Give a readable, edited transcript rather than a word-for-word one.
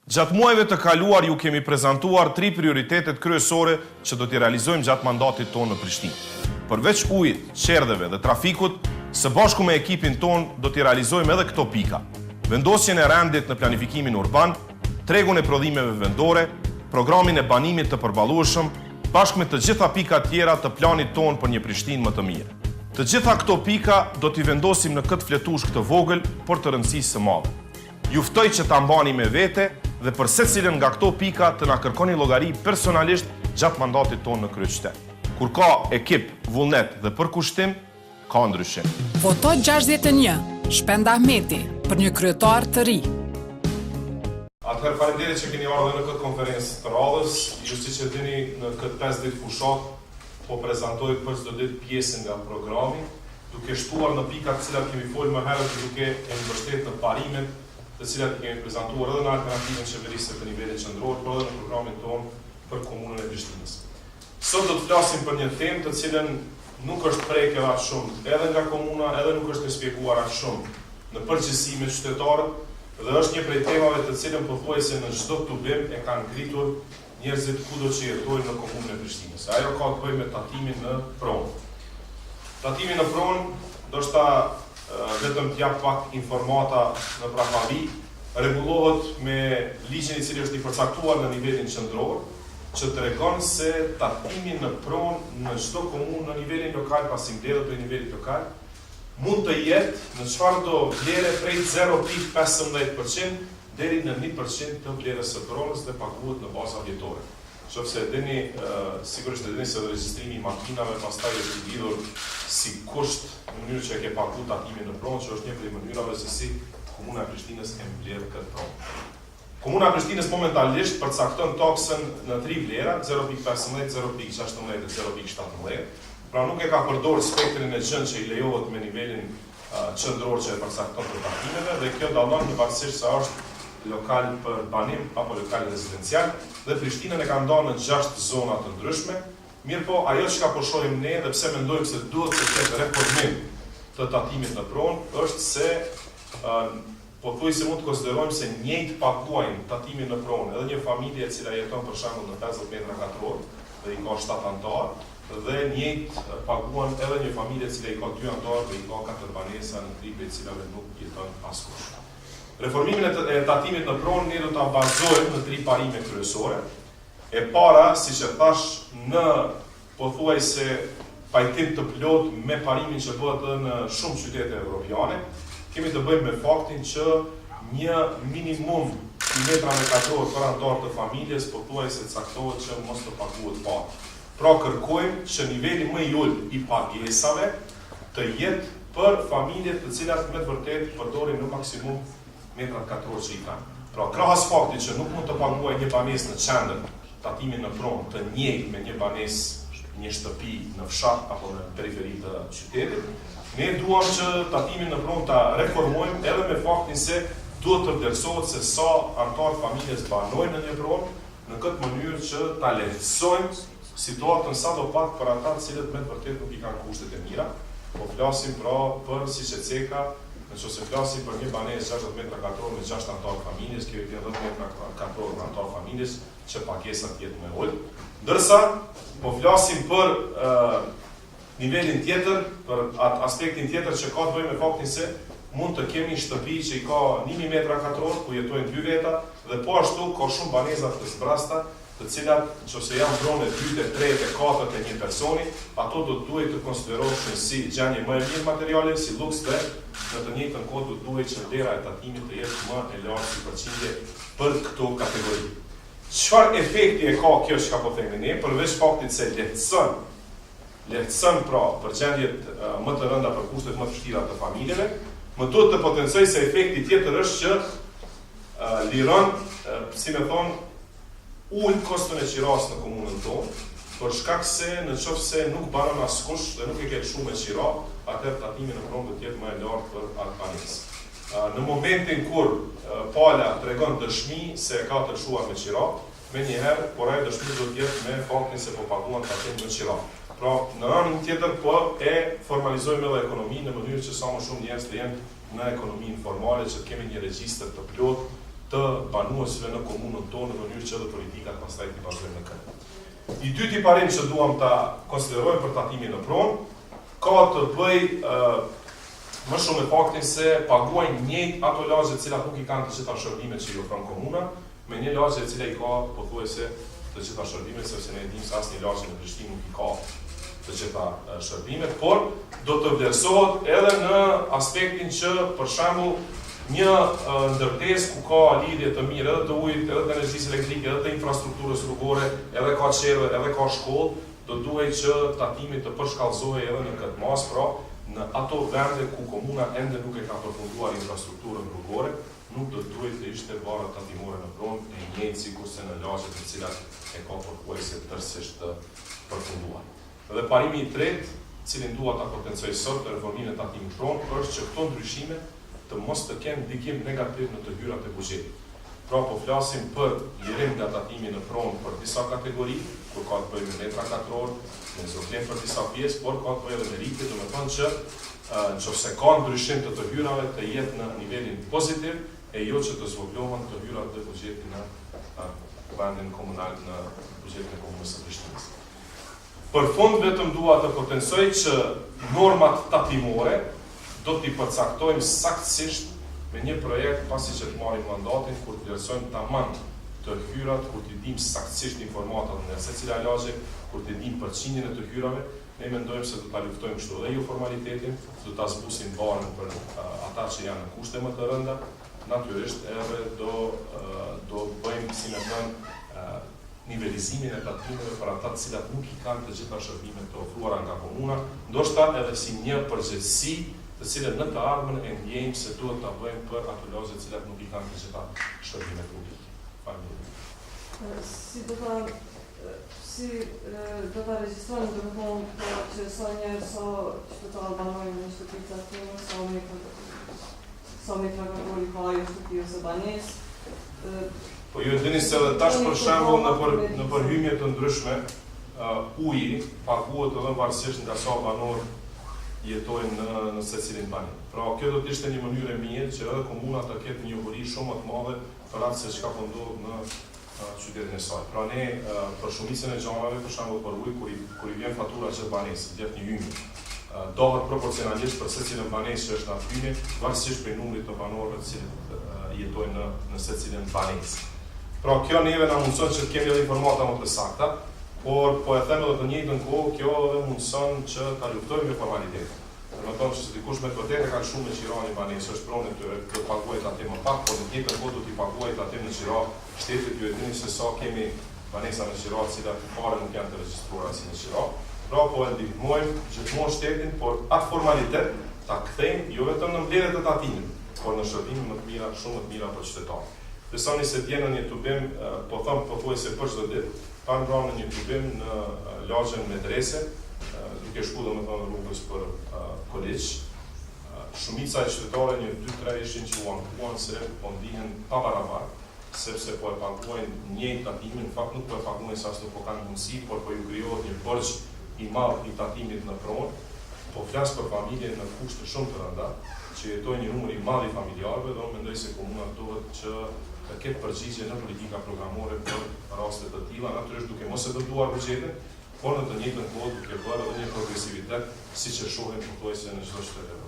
Gjatë muajve të kaluar ju kemi prezantuar 3 prioritetet kryesore që do t'i realizojmë gjatë mandatit tonë në Prishtinë. Përveç ujit, qerdheve dhe trafikut, së bashku me ekipin tonë do t'i realizojmë edhe këto pika. Vendosjen e rendit në planifikimin urban, tregun e prodhimeve vendore, programin e banimit të përballueshëm, bashkë me të gjitha pika tjera të planit tonë për një Prishtinë më të mirë. Të gjitha këto pika do t'i vendosim në këtë fletush këtë vogël, por të rëndësisë së madhe. Ju ftoj që ta mbani me vete dhe për secilën nga këto pika të na kërkoni llogari personalisht gjatë mandatit tonë në kryeqytet. Kur ka ekip, vullnet dhe përkushtim, ka ndryshim. Voto 61, Shpend Ahmeti, për një kryetar të ri. Atëherë faleminderit që keni ardhur në këtë konferencë të radhës. Ju siç e dini, në këtë 5 ditë fushat po prezantoj për çdo ditë pjesën nga programi, duke shtuar në pikat të cilat kemi folur më herët, duke e mbështetur në parimet të cilat kemi prezantuar edhe në alternativën qeverisë të nivelit qendror, por edhe në programin tonë për komunën e Prishtinës. Sot do të flasim për një temë të cilën nuk është prekur aq shumë edhe nga komuna, edhe nuk është e shpjeguar aq shumë në përgjithësi me qytetarët, dhe është një prej temave të cilën pothuajse në çdo tubim e kanë ngritur njerëzit kudo që jetojnë në komunën e Prishtinës. Ajo ka të bëjë me tatimin në pronë. Tatimi në pronë, ndoshta vetëm t'jap pak informata në prapavi, rregullohet me ligjin i cili është i përcaktuar në nivelin qendror, që tregon se tatimi në pronë në çdo komunë në nivelin lokal, pasi mbledhet në nivelin lokal, mund të jetë në çfarëdo vlere prej 0.15% deri në 1% të vlerës së pronës dhe paguhet në baza vjetore. Qofse dini, sigurisht e dini se regjistrimi i makinave pastaj është i lidhur si kusht në mënyrë që e ke pagu tatimin në pronë, që është një prej mënyrave se si Komuna e Prishtinës e mbledh këtë pronë. Komuna e Prishtinës momentalisht përcakton taksën në 3 vlera, 0.15, 0.16 dhe 0.17. Pra nuk e ka përdorur spektrin e gjën që i lejohet me nivelin qendror që e përcakton për tatimeve, dhe kjo dallon në varësisht se është lokal për banim apo lokal rezidencial, dhe Prishtinën e ka ndarë në 6 zona të ndryshme. Mirë po, ajo që po shohim ne dhe pse mendojmë se duhet të ketë reformim të tatimit në pronë, është se pothuajse mund të konsiderojmë se njëjtë paguajnë tatimin në pronë edhe një familje e cila jeton për shembull në 50 metra katror dhe i ka 7 antar, dhe njëjtë paguan edhe një familje e cila i ka 2 antar dhe i ka 4 banesa në 3 prej cilave nuk jeton askush. Reformimin e tatimit në pronë ne do ta bazojmë në 3 parime kryesore. E para, siç e thash, në pothuajse pajtim të plot me parimin që bëhet edhe në shumë qytete evropiane, kemi të bëjmë me faktin që një minimum i metra me katror për antar të familjes pothuajse caktohet që mos të paguhet parë. Pra kërkojmë që niveli më i ulët i pagesave të jetë për familjet të cilat me të vërtetë përdorin në maksimum metrat katror që i kanë. Pra krahas faktit që nuk mund të paguaj një banesë në qendër, tatimin në pronë të njëjtë me një banesë, një shtëpi në fshat apo në periferi të qytetit, ne duam që tatimin në pronë ta reformojmë edhe me faktin se duhet të vlerësohet se sa antar familjes banojnë në një pronë, në këtë mënyrë që ta lehtësojmë situatën sadopak për ata të cilët me të vërtetë nuk i kanë kushtet e mira. Po flasim pra për siç e ceka, nëse flasim për një banesë 60 metra katror me 6 antar familjes, kjo i vjen 10 metra katror me antar familjes, që pagesat jetë më ulët. Ndërsa po flasim për nivelin tjetër, për atë aspektin tjetër që ka të bëjë me faktin se mund të kemi shtëpi që i ka 1000 metra katror, ku jetojnë 2 veta, dhe po ashtu ka shumë baneza të zbrasta, të cilat, nëse janë pronë 2, 3, 4 e një personi, ato do të duhet të konsiderohen si gjendje më e mirë materiale, si luks, dhe në të njëjtën kohë do të duhet që vlera e tatimit të jetë më e lartë si përqindje për këto kategori. Çfarë efekti e ka kjo që ka po themi ne, përveç faktit se lehtëson pra për gjendjet më të rënda për kushtet më të vështira të familjeve, më duhet të potencoj se efekti tjetër është që liron, si me thonë, ul kostën e qiras në komunën tonë, për shkak se nëse nuk banon askush dhe nuk e ketë shumë e qira, atëherë tatimi në pronë do të jetë më e lartë për atë banesë. Në momentin kur pala tregon dëshmi se e ka të lëshuar me qira, menjëherë por ai dëshmi do të jetë me faktin se po paguan tatim me qira. Pra, në anën tjetër po e formalizojmë edhe ekonominë në mënyrë që sa më shumë njerëz të jenë në ekonominë informale, që kemi një regjistër të plotë të banuesve në komunën tonë në mënyrë që edhe politikat pastaj t'i vazhdojnë në këtë. I dyti parim që duam ta konsideroj për tatimin në pronë, ka të bëj më shumë me faktin se paguajnë njëjtë ato lagje të cilat nuk i kanë të gjitha shërbimet që i ofron komuna, me një lagje e cila i ka pothuajse të gjitha shërbimet, sepse ne dimë se asnjë lagje në Prishtinë nuk i ka të gjitha shërbimet, por do të vlerësohet edhe në aspektin që, për shembull, një ndërtesë ku ka lidhje të mirë edhe të ujit, edhe të energjisë elektrike, edhe të infrastrukturës rrugore, edhe ka qerë, edhe ka shkollë, do duhet që tatimi të përshkallëzohej edhe në këtë mas, pra në ato vende ku komuna ende nuk e ka përfunduar infrastrukturën rrugore, nuk do duhet të ishte barë tatimore në pronë e njëjtë sikurse në lagjet të cilat e ka pothuajse tërësisht të përfunduar. Dhe parimi i tretë, cilin dua ta potencoj sot në reformimin e tatimit pronë, është që këto ndryshime të mos të kenë ndikim negativ në të hyrat e buxhetit. Pra po flasim për lirim nga tatimi në pronë për disa kategori, kur ka të bëjë me metra katror, me zotlim për disa pjesë, por ka të bëjë edhe me rritje, domethënë që nëse ka ndryshim të hyrave të jetë në nivelin pozitiv, e jo që të zvoglohen të hyrat dhe buxheti në vendin komunal, në buxhetin e komunës së Prishtinës. Për fund vetëm dua të potencoj që normat tatimore do t'i përcaktojmë saktësisht me një projekt pasi që të marrim mandatin, kur të vlerësojmë tamam të hyrat, kur t'i dim saktësisht informatat në secila lagje, kur t'i dim përqindjen e të hyrave, ne mendojmë se do ta luftojmë kështu dhe jo formalitetin, do ta zbusim barën për ata që janë në kushte më të rënda, natyrisht edhe do bëjmë, si më thënë, nivelizimin e tatimeve për ata të cilat nuk i kanë të gjitha shërbimet të ofruara nga komuna, ndoshta edhe si një përgjegjësi të cilët në të ardhmen e ndjejmë se duhet ta bëjmë për ato lagje të cilat nuk i kanë të gjitha shërbimet publike. Faleminderit. Si do ta regjistrojmë domethënë që sa njerëz sa qytetarë banojnë në shtëpi të tyre, sa metra katrori ka ajo shtëpi ose banesë. Po ju e dini se edhe tash për shembull në përhymje të ndryshme, uji paguhet edhe varësisht nga sa banor jetojnë në secilin banë. Pra kjo do të ishte një mënyrë e mirë që edhe komuna të ketë një njohuri shumë më të madhe për atë se çka po ndodh në qytetin e saj. Pra ne për shumicën e gjanave, për shembull për ujë, kur i vjen fatura që banesë, vjet një hymë, dohet proporcionalisht për secilin banesë që është në atë hymë, varësisht prej numrit të banorëve të cilët jetojnë në secilin banesë. Pra kjo neve na mundson që të kemi edhe informata më të sakta, por po e them edhe të njëjtën kohë, kjo edhe mundson që ta luftojmë me formalitetin. Domethënë që dikush me vërtetë e kanë shumë me qirani banesë, është pronë tyre të paguajë tatim më pak, por në të njëjtën kohë do t'i paguajë tatim në qira shtetit, ju e dini se sa kemi banesa në qira të cilat fare nuk janë të regjistruara si në qira. Pra po e ndihmojmë gjithmonë shtetin, por atë formalitet ta kthejmë jo vetëm në mbledhjet e tatimit, por në shërbime më të mira, shumë më të mira për qytetarët. Besoni se t'jenë një tubim, po them pothuajse për çdo ditë, kanë ngrënë një tubim në lagjen medrese, duke shku domethënë rrugës për kolegj. Shumica e qytetarëve, një 2-3 ishin që u ankuan se po ndihen pa barabartë, sepse po e paguajnë njëjtë tatimin, në fakt nuk po e paguajnë se as nuk po kanë mundësi, por po ju krijohet një borxh i madh i tatimit në pronë. Po flas për familje në kushte shumë të rënda, që jetojnë një numër i madh i familjarëve, dhe unë mendoj se komuna duhet që të ketë përgjigje në politika programore për raste të tilla, natyrisht duke mos e dëmtuar buxhetin, por në të njëjtën kohë duke bërë edhe një progresivitet siç e shohim pothuajse në çdo shtetë.